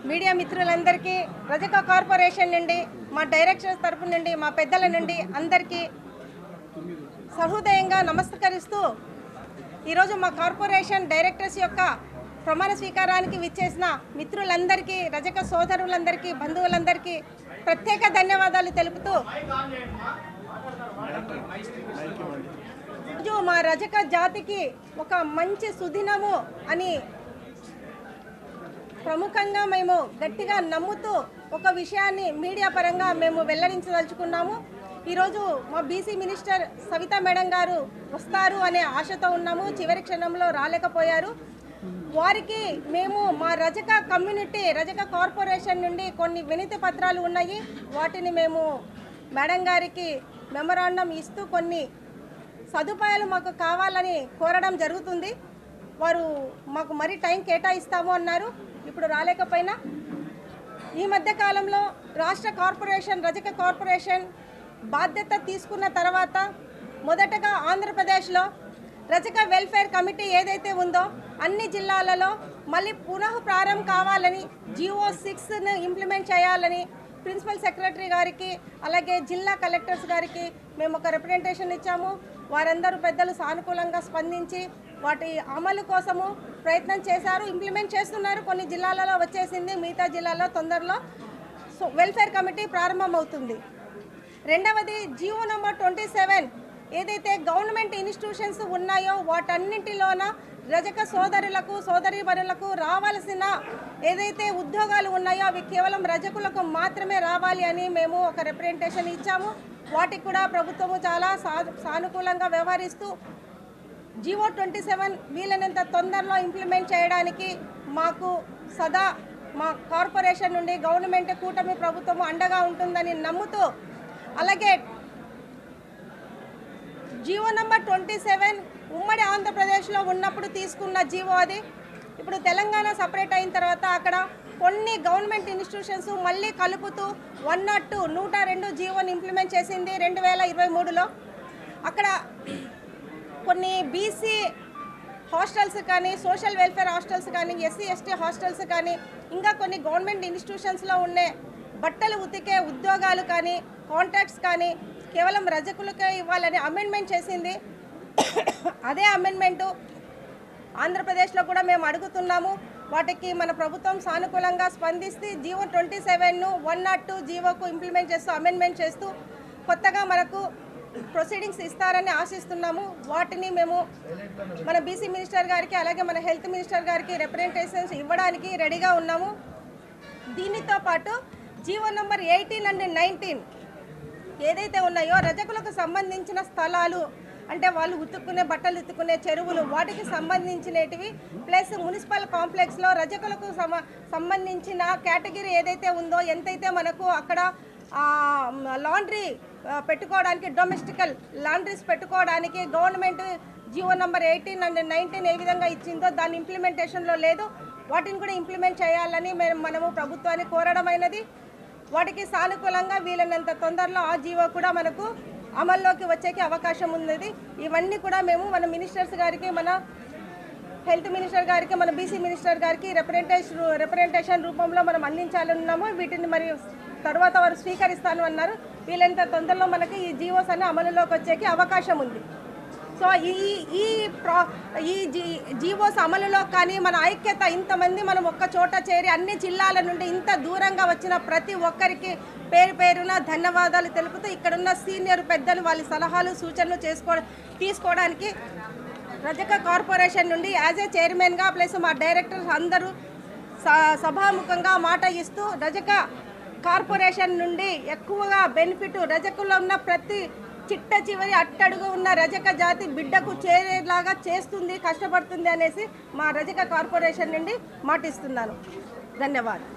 Media మిత్రులందరికీ రజక corporation నుండి మా డైరెక్టర్స్ తరపు నుండి మా పెద్దల నుండి అందరికీ సహృదయంగా నమస్కరిస్తూ ఈరోజు మా కార్పొరేషన్ డైరెక్టర్స్ యొక్క ప్రమాణ స్వీకారానికి విచ్చేసిన మిత్రులందరికీ రజక సోదరులందరికీ బంధువులందరికీ ప్రత్యేక ధన్యవాదాలు తెలుపుతూ మా రజక జాతికి ఒక మంచి సుదినము అని ప్రముఖంగా మేము గట్టిగా నమ్ముతూ ఒక విషయాన్ని మీడియా పరంగా మేము వెల్లడించదలుచుకున్నాము. ఈరోజు మా బీసీ మినిస్టర్ సవితా మేడం గారు వస్తారు అనే ఆశతో ఉన్నాము. చివరి క్షణంలో రాలేకపోయారు. వారికి మేము మా రజక కమ్యూనిటీ రజక కార్పొరేషన్ నుండి కొన్ని వినతి పత్రాలు ఉన్నాయి. వాటిని మేము మేడం గారికి మెమరాండం ఇస్తూ కొన్ని సదుపాయాలు మాకు కావాలని కోరడం జరుగుతుంది. వారు మాకు మరీ టైం కేటాయిస్తాము అన్నారు. ఇప్పుడు రాలేకపోయినా ఈ మధ్య కాలంలో రాష్ట్ర కార్పొరేషన్ రజక కార్పొరేషన్ బాధ్యత తీసుకున్న తర్వాత మొదటగా ఆంధ్రప్రదేశ్లో రజక వెల్ఫేర్ కమిటీ ఏదైతే ఉందో అన్ని జిల్లాలలో మళ్ళీ పునః ప్రారంభం కావాలని GO 6ను ఇంప్లిమెంట్ చేయాలని ప్రిన్సిపల్ సెక్రటరీ గారికి అలాగే జిల్లా కలెక్టర్స్ గారికి మేము ఒక రిప్రజెంటేషన్ ఇచ్చాము. వారందరూ పెద్దలు సానుకూలంగా స్పందించి వాటి అమలు కోసము ప్రయత్నం చేశారు. ఇంప్లిమెంట్ చేస్తున్నారు. కొన్ని జిల్లాలలో వచ్చేసింది, మిగతా జిల్లాలో తొందరలో వెల్ఫేర్ కమిటీ ప్రారంభమవుతుంది. రెండవది GO నంబర్ 27 ఏదైతే గవర్నమెంట్ ఇన్స్టిట్యూషన్స్ ఉన్నాయో వాటన్నింటిలోన రజక సోదరులకు సోదరీమణులకు రావాల్సిన ఏదైతే ఉద్యోగాలు ఉన్నాయో అవి కేవలం రజకులకు మాత్రమే రావాలి అని మేము ఒక రిప్రజెంటేషన్ ఇచ్చాము. వాటికి కూడా ప్రభుత్వము చాలా సానుకూలంగా వ్యవహరిస్తూ GO 27 వీలైనంత తొందరలో ఇంప్లిమెంట్ చేయడానికి మాకు సదా మా కార్పొరేషన్ నుండి గవర్నమెంట్ కూటమి ప్రభుత్వము అండగా ఉంటుందని నమ్ముతూ, అలాగే GO నంబర్ 27 ఉమ్మడి ఆంధ్రప్రదేశ్లో ఉన్నప్పుడు తీసుకున్న జీవో అది. ఇప్పుడు తెలంగాణ సపరేట్ అయిన తర్వాత అక్కడ కొన్ని గవర్నమెంట్ ఇన్స్టిట్యూషన్స్ మళ్ళీ కలుపుతూ 102 జీవోని ఇంప్లిమెంట్ చేసింది 2023లో. అక్కడ కొన్ని బీసీ హాస్టల్స్ కానీ సోషల్ వెల్ఫేర్ హాస్టల్స్ కానీ SC ST హాస్టల్స్ కానీ ఇంకా కొన్ని గవర్నమెంట్ ఇన్స్టిట్యూషన్స్లో ఉండే బట్టలు ఉతికే ఉద్యోగాలు కానీ కాంట్రాక్ట్స్ కానీ కేవలం రజకులకే ఇవ్వాలని అమెండ్మెంట్ చేసింది. అదే అమెండ్మెంటు ఆంధ్రప్రదేశ్లో కూడా మేము అడుగుతున్నాము. వాటికి మన ప్రభుత్వం సానుకూలంగా స్పందిస్తే GO 27ను 102 జీవోకు ఇంప్లిమెంట్ చేస్తూ అమెండ్మెంట్ చేస్తూ కొత్తగా మనకు ప్రొసీడింగ్స్ ఇస్తారని ఆశిస్తున్నాము. వాటిని మేము మన బీసీ మినిస్టర్ గారికి అలాగే మన హెల్త్ మినిస్టర్ గారికి రిప్రజెంటేషన్స్ ఇవ్వడానికి రెడీగా ఉన్నాము. దీనితో పాటు GO నంబర్ 18 అండ్ 19 ఏదైతే ఉన్నాయో రజకులకు సంబంధించిన స్థలాలు అంటే వాళ్ళు ఉతుక్కునే బట్టలు ఉతుక్కునే చెరువులు వాటికి సంబంధించినవి ప్లస్ మున్సిపల్ కాంప్లెక్స్లో రజకులకు సంబంధించిన కేటగిరీ ఏదైతే ఉందో ఎంతైతే మనకు అక్కడ లాండ్రీ పెట్టుకోవడానికి డొమెస్టికల్ లాండ్రీస్ పెట్టుకోవడానికి గవర్నమెంట్ GO నంబర్ 18 అండ్ 19 ఏ విధంగా ఇచ్చిందో దాని ఇంప్లిమెంటేషన్లో లేదు. వాటిని కూడా ఇంప్లిమెంట్ చేయాలని మనము ప్రభుత్వాన్ని కోరడమైనది. వాటికి సానుకూలంగా వీలైనంత తొందరలో ఆ జీవో కూడా మనకు అమల్లోకి వచ్చేకి అవకాశం ఉన్నది. ఇవన్నీ కూడా మేము మన మినిస్టర్స్ గారికి మన హెల్త్ మినిస్టర్ గారికి మన బీసీ మినిస్టర్ గారికి రిప్రజెంటేషన్ రూపంలో మనం అందించాలన్నాము. వీటిని మరి తర్వాత వారు స్వీకరిస్తాను అన్నారు. వీలైనంత తొందరలో మనకి ఈ జీవోస్ అన్ని అమలులోకి వచ్చేకి అవకాశం ఉంది. సో ఈ జీవోస్ అమలులో కానీ మన ఐక్యత ఇంతమంది మనం ఒక్క చోట చేరి అన్ని జిల్లాల నుండి ఇంత దూరంగా వచ్చిన ప్రతి ఒక్కరికి పేరు పేరున ధన్యవాదాలు తెలుపుతూ ఇక్కడున్న సీనియర్ పెద్దలు వాళ్ళ సలహాలు సూచనలు తీసుకోవడానికి రజక కార్పొరేషన్ నుండి యాజ్ ఏ చైర్మన్గా ప్లస్ మా డైరెక్టర్స్ అందరూ సభాముఖంగా మాట ఇస్తూ రజక కార్పొరేషన్ నుండి ఎక్కువగా బెనిఫిట్ రజకుల్లో ఉన్న ప్రతి చిట్ట చివరి అట్టడుగు ఉన్న రజక జాతి బిడ్డకు చేరేలాగా చేస్తుంది, కష్టపడుతుంది అనేసి మా రజక కార్పొరేషన్ నుండి మాటిస్తున్నాను. ధన్యవాదాలు.